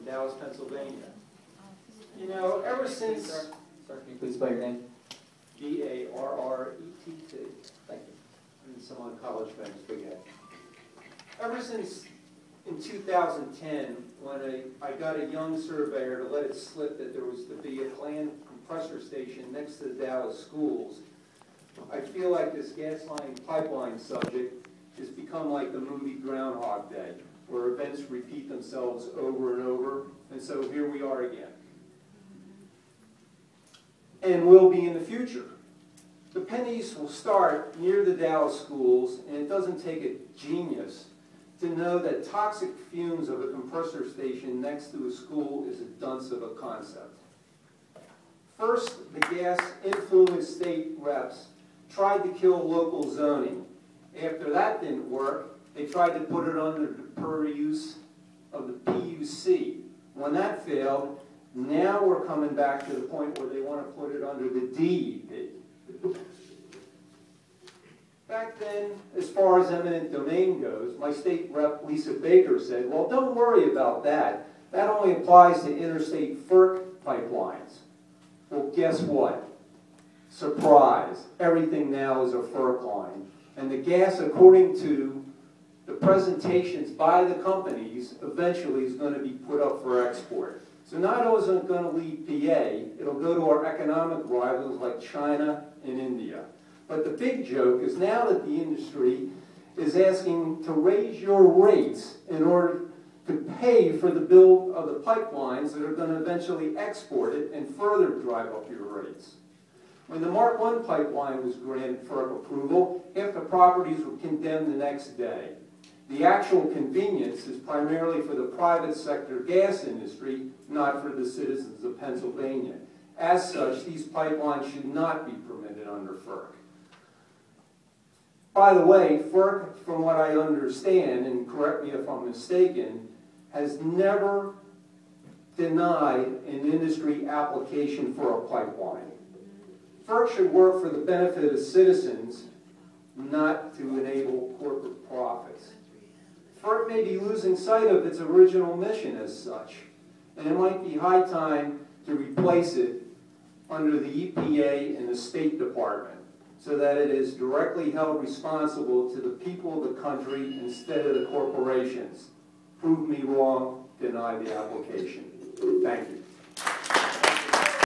Dallas, Pennsylvania. You know, ever since... Sir, can you please spell your name? Barrett. Thank you. And some of the college friends forget. Ever since in 2010, when I got a young surveyor to let it slip that there was to be a planned compressor station next to the Dallas schools, I feel like this gas line pipeline subject has become like the movie Groundhog Day, where events repeat themselves over and over, and so here we are again. And will be in the future. The PennEast will start near the Dallas schools, and it doesn't take a genius to know that toxic fumes of a compressor station next to a school is a dunce of a concept. First, the gas-influenced state reps tried to kill local zoning. After that didn't work, they tried to put it under the purview of the PUC. When that failed, now we're coming back to the point where they want to put it under the DEP. Back then, as far as eminent domain goes, my state rep, Lisa Baker, said, well, don't worry about that. That only applies to interstate FERC pipelines. Well, guess what? Surprise. Everything now is a FERC line. And the gas, according to the presentations by the companies, eventually is going to be put up for export. So not only is it going to leave PA, it'll go to our economic rivals like China and India. But the big joke is now that the industry is asking to raise your rates in order to pay for the build of the pipelines that are going to eventually export it and further drive up your rates. When the Mark I pipeline was granted FERC approval, half the properties were condemned the next day. The actual convenience is primarily for the private sector gas industry, not for the citizens of Pennsylvania. As such, these pipelines should not be permitted under FERC. By the way, FERC, from what I understand, and correct me if I'm mistaken, has never denied an industry application for a pipeline. FERC should work for the benefit of citizens, not to enable corporate profits. FERC may be losing sight of its original mission as such, and it might be high time to replace it under the EPA and the State Department, so that it is directly held responsible to the people of the country instead of the corporations. Prove me wrong, deny the application. Thank you.